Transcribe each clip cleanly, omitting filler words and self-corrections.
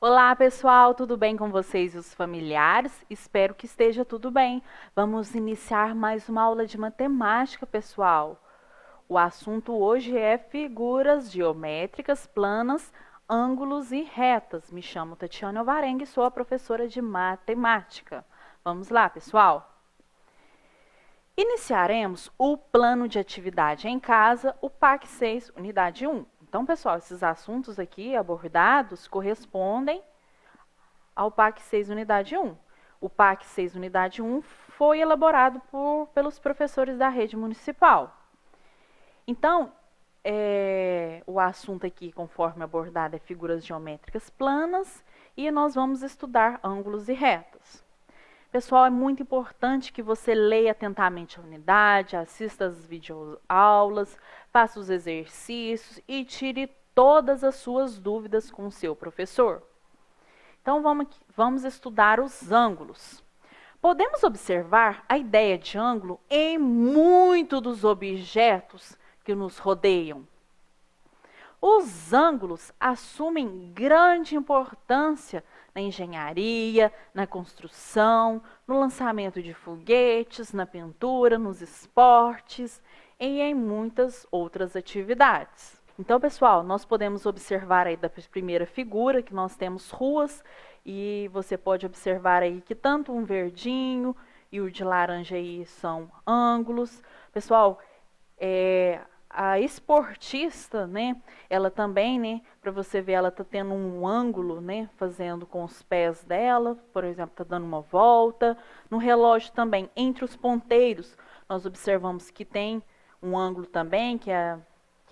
Olá, pessoal, tudo bem com vocês e os familiares? Espero que esteja tudo bem. Vamos iniciar mais uma aula de matemática, pessoal. O assunto hoje é figuras geométricas, planas, ângulos e retas. Me chamo Tatiana Alvarenga e sou a professora de matemática. Vamos lá, pessoal? Iniciaremos o plano de atividade em casa, o PAC 6, unidade 1. Então, pessoal, esses assuntos aqui abordados correspondem ao PAC 6, unidade 1. O PAC 6, unidade 1 foi elaborado pelos professores da rede municipal. Então, o assunto aqui, conforme abordado, é figuras geométricas planas e nós vamos estudar ângulos e retas. Pessoal, é muito importante que você leia atentamente a unidade, assista às videoaulas, faça os exercícios e tire todas as suas dúvidas com o seu professor. Então, vamos estudar os ângulos. Podemos observar a ideia de ângulo em muitos dos objetos que nos rodeiam. Os ângulos assumem grande importância na engenharia, na construção, no lançamento de foguetes, na pintura, nos esportes e em muitas outras atividades. Então, pessoal, nós podemos observar aí da primeira figura que nós temos ruas e você pode observar aí que tanto um verdinho e o de laranja aí são ângulos. Pessoal, a esportista, né, ela também, né, para você ver, ela tá tendo um ângulo, né, fazendo com os pés dela, por exemplo, tá dando uma volta. No relógio também, entre os ponteiros, nós observamos que tem um ângulo também, que é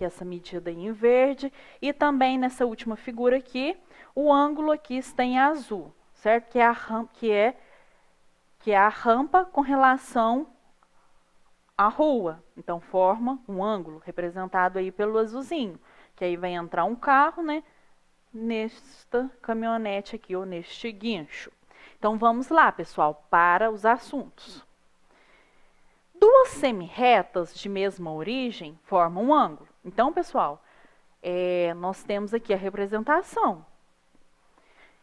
essa medida aí em verde, e também nessa última figura aqui, o ângulo aqui está em azul, certo? Que é a rampa com relação a rua, então forma um ângulo representado aí pelo azulzinho, que aí vai entrar um carro, né, nesta caminhonete aqui, ou neste guincho. Então vamos lá, pessoal, para os assuntos. Duas semirretas de mesma origem formam um ângulo. Então, pessoal, nós temos aqui a representação.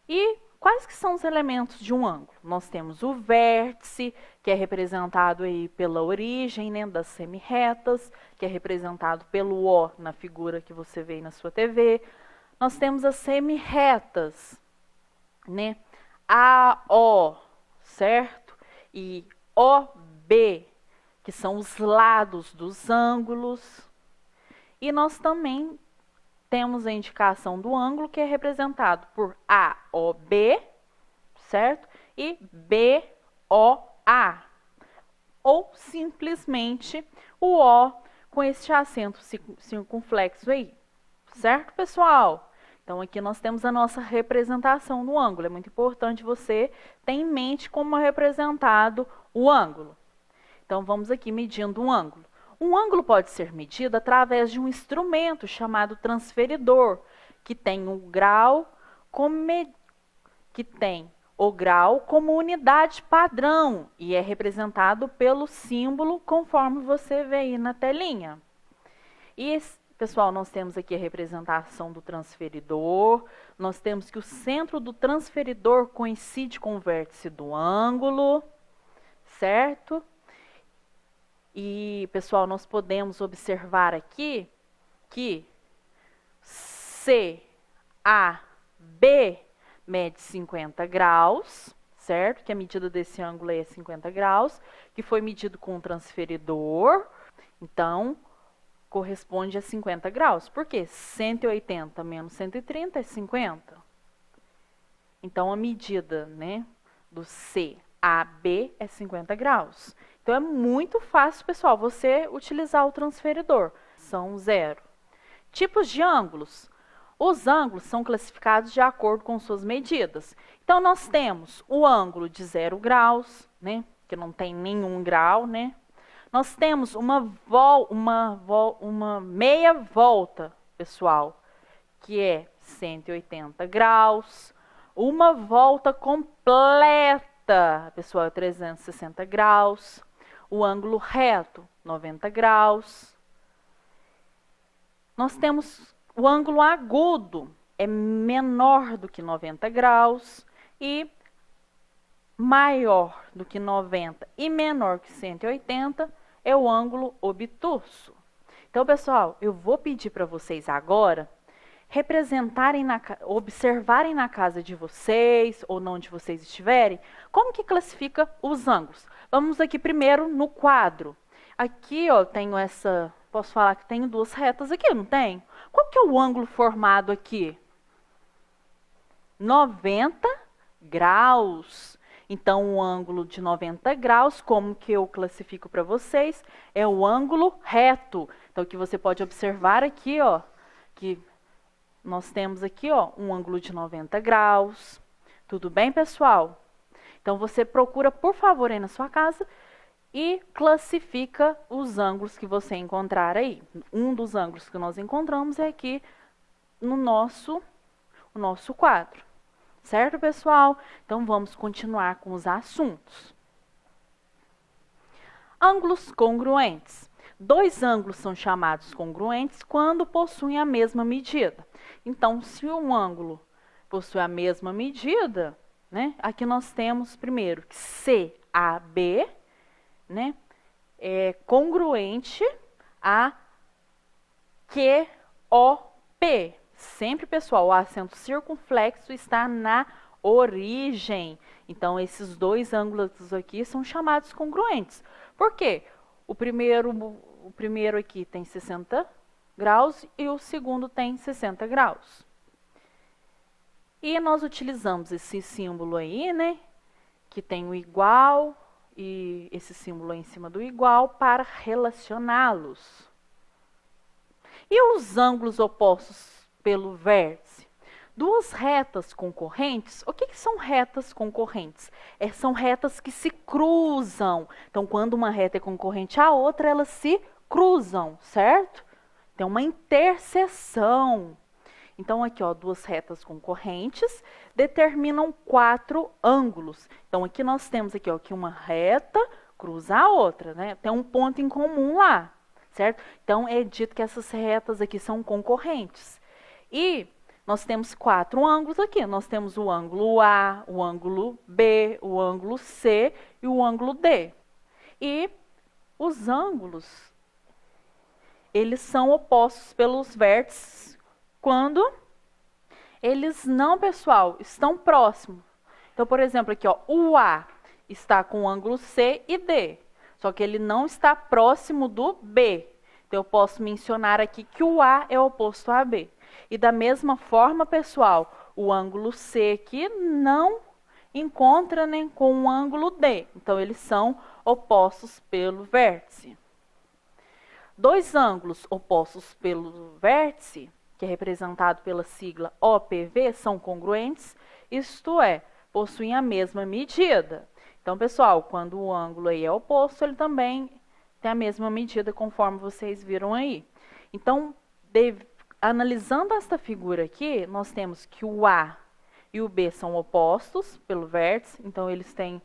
E quais que são os elementos de um ângulo? Nós temos o vértice, que é representado aí pela origem, né, das semirretas, que é representado pelo O na figura que você vê aí na sua TV. Nós temos as semirretas, né, AO, certo? E OB, que são os lados dos ângulos. E nós também temos a indicação do ângulo, que é representado por AOB, certo? E BOA, ou simplesmente o O com este acento circunflexo aí, certo, pessoal? Então, aqui nós temos a nossa representação no ângulo. É muito importante você ter em mente como é representado o ângulo. Então, vamos aqui medindo um ângulo. Um ângulo pode ser medido através de um instrumento chamado transferidor, que tem o grau como unidade padrão e é representado pelo símbolo conforme você vê aí na telinha. E, pessoal, nós temos aqui a representação do transferidor. Nós temos que o centro do transferidor coincide com o vértice do ângulo, certo? E, pessoal, nós podemos observar aqui que CAB mede 50 graus, certo? Que a medida desse ângulo é 50 graus, que foi medido com o transferidor. Então, corresponde a 50 graus. Por quê? 180 menos 130 é 50. Então, a medida, né, do CAB é 50 graus. Então, é muito fácil, pessoal, você utilizar o transferidor. São zero. Tipos de ângulos. Os ângulos são classificados de acordo com suas medidas. Então, nós temos o ângulo de 0 graus, né, que não tem nenhum grau, né? Nós temos uma meia volta, pessoal, que é 180 graus. Uma volta completa, pessoal, é 360 graus. O ângulo reto, 90 graus. Nós temos o ângulo agudo, é menor do que 90 graus e maior do que 90 e menor que 180 é o ângulo obtuso. Então, pessoal, eu vou pedir para vocês agora observarem na casa de vocês ou onde vocês estiverem, como que classifica os ângulos. Vamos aqui primeiro no quadro. Aqui, ó, tenho essa, posso falar que tenho duas retas aqui, não tem? Qual que é o ângulo formado aqui? 90 graus. Então, o ângulo de 90 graus, como que eu classifico para vocês, é o ângulo reto. Então, que você pode observar aqui, ó, que nós temos aqui, ó, um ângulo de 90 graus. Tudo bem, pessoal? Então, você procura, por favor, aí na sua casa e classifica os ângulos que você encontrar aí. Um dos ângulos que nós encontramos é aqui no nosso quadro. Certo, pessoal? Então, vamos continuar com os assuntos. Ângulos congruentes. Dois ângulos são chamados congruentes quando possuem a mesma medida. Então, se um ângulo possui a mesma medida, né? Aqui nós temos primeiro que CAB, né? É congruente a QOP. Sempre, pessoal, o acento circunflexo está na origem. Então, esses dois ângulos aqui são chamados congruentes. Por quê? O primeiro aqui tem 60 graus e o segundo tem 60 graus. E nós utilizamos esse símbolo aí, né? Que tem o igual e esse símbolo aí em cima do igual para relacioná-los. E os ângulos opostos pelo vértice? Duas retas concorrentes, o que são retas concorrentes? São retas que se cruzam. Então, quando uma reta é concorrente à outra, elas se cruzam, certo? Tem uma interseção. Então, aqui, ó, duas retas concorrentes determinam 4 ângulos. Então, aqui nós temos aqui, ó, que uma reta cruza a outra, né? Tem um ponto em comum lá, certo? Então, é dito que essas retas aqui são concorrentes. E nós temos 4 ângulos aqui. Nós temos o ângulo A, o ângulo B, o ângulo C e o ângulo D. E os ângulos, eles são opostos pelos vértices quando eles não, pessoal, estão próximos. Então, por exemplo, aqui, ó, o A está com o ângulo C e D, só que ele não está próximo do B. Então, eu posso mencionar aqui que o A é oposto a B. E da mesma forma, pessoal, o ângulo C aqui não encontra, né, com o ângulo D. Então, eles são opostos pelo vértice. Dois ângulos opostos pelo vértice, que é representado pela sigla OPV, são congruentes, isto é, possuem a mesma medida. Então, pessoal, quando o ângulo aí é oposto, ele também tem a mesma medida, conforme vocês viram aí. Então, analisando esta figura aqui, nós temos que o A e o B são opostos pelo vértice, então eles têm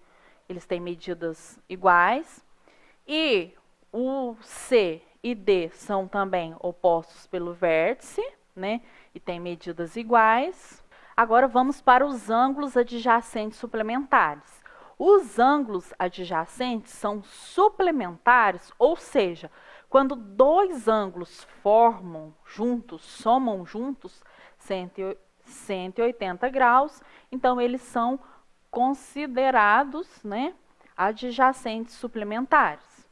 medidas iguais. E o C e D são também opostos pelo vértice, né? E têm medidas iguais. Agora vamos para os ângulos adjacentes suplementares. Os ângulos adjacentes são suplementares, ou seja, quando dois ângulos somam juntos 180 graus, então eles são considerados, né, adjacentes suplementares.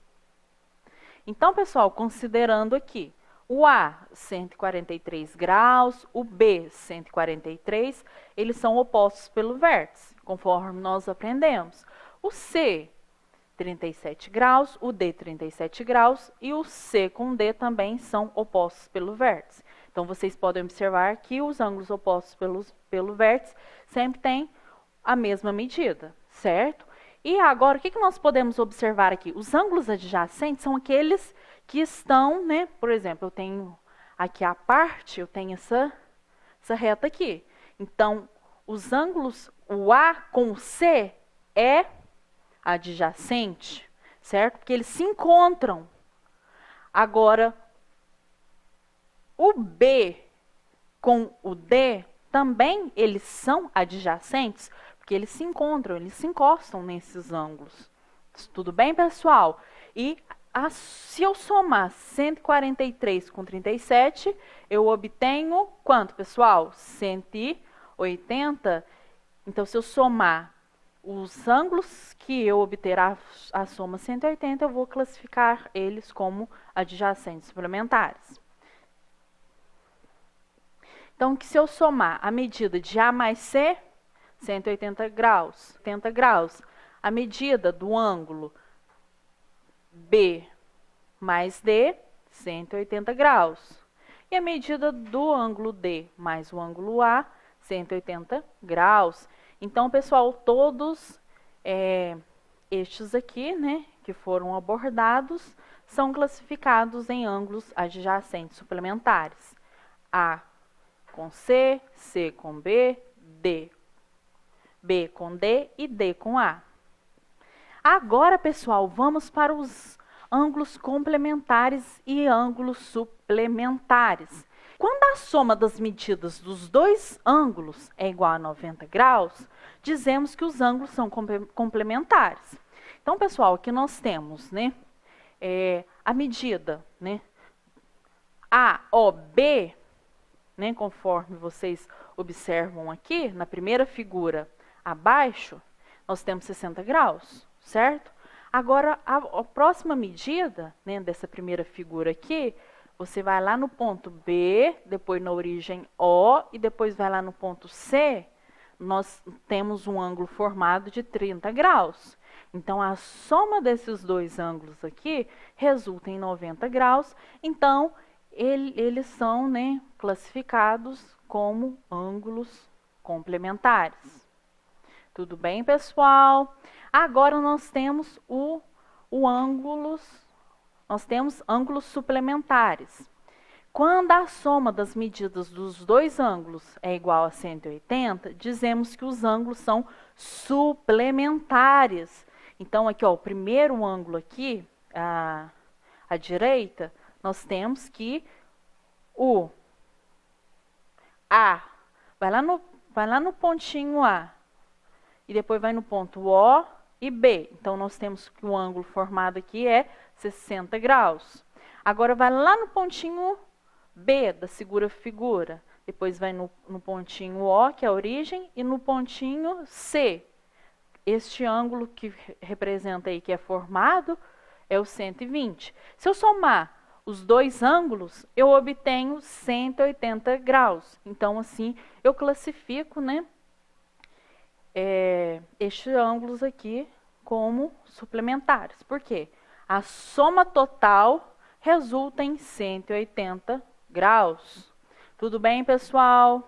Então, pessoal, considerando aqui o A 143 graus, o B 143, eles são opostos pelo vértice, conforme nós aprendemos. O C 37 graus, o D 37 graus e o C com D também são opostos pelo vértice. Então, vocês podem observar que os ângulos opostos pelo vértice sempre têm a mesma medida, certo? E agora, o que nós podemos observar aqui? Os ângulos adjacentes são aqueles que estão, né? Por exemplo, eu tenho aqui a parte, eu tenho essa reta aqui. Então, os ângulos, o A com o C é adjacente, certo? Porque eles se encontram. Agora, o B com o D, também eles são adjacentes, porque eles se encontram, eles se encostam nesses ângulos. Tudo bem, pessoal? E se eu somar 143 com 37, eu obtenho quanto, pessoal? 180. Então, se eu somar os ângulos que eu obter a soma 180, eu vou classificar eles como adjacentes suplementares. Então, que se eu somar a medida de A mais C, 180 graus, 80 graus, a medida do ângulo B mais D, 180 graus. E a medida do ângulo D mais o ângulo A, 180 graus. Então, pessoal, todos estes aqui, né, que foram abordados, são classificados em ângulos adjacentes suplementares. A com C, C com B, B com D e D com A. Agora, pessoal, vamos para os ângulos complementares e ângulos suplementares. Quando a soma das medidas dos dois ângulos é igual a 90 graus, dizemos que os ângulos são complementares. Então, pessoal, aqui nós temos, né, a medida, né, AOB, né, conforme vocês observam aqui, na primeira figura abaixo, nós temos 60 graus, certo? Agora, a próxima medida, né, dessa primeira figura aqui, você vai lá no ponto B, depois na origem O e depois vai lá no ponto C, nós temos um ângulo formado de 30 graus. Então, a soma desses dois ângulos aqui resulta em 90 graus. Então, eles são, né, classificados como ângulos complementares. Tudo bem, pessoal? Agora nós temos ângulos suplementares. Quando a soma das medidas dos dois ângulos é igual a 180, dizemos que os ângulos são suplementares. Então, aqui, ó, o primeiro ângulo aqui, à direita, nós temos que o A vai lá no pontinho A e depois vai no ponto O e B. Então, nós temos que o ângulo formado aqui é 60 graus. Agora, vai lá no pontinho B da segunda figura. Depois vai no pontinho O, que é a origem, e no pontinho C. Este ângulo que representa aí, que é formado, é o 120. Se eu somar os dois ângulos, eu obtenho 180 graus. Então, assim, eu classifico, né, estes ângulos aqui como suplementares. Por quê? A soma total resulta em 180 graus. Tudo bem, pessoal?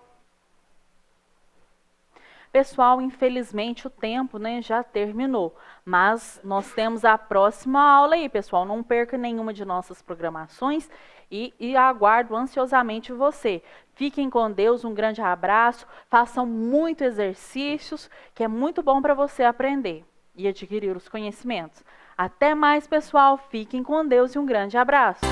Pessoal, infelizmente o tempo, né, já terminou, mas nós temos a próxima aula aí, pessoal. Não perca nenhuma de nossas programações e aguardo ansiosamente você. Fiquem com Deus, um grande abraço, façam muito exercícios, que é muito bom para você aprender e adquirir os conhecimentos. Até mais, pessoal, fiquem com Deus e um grande abraço.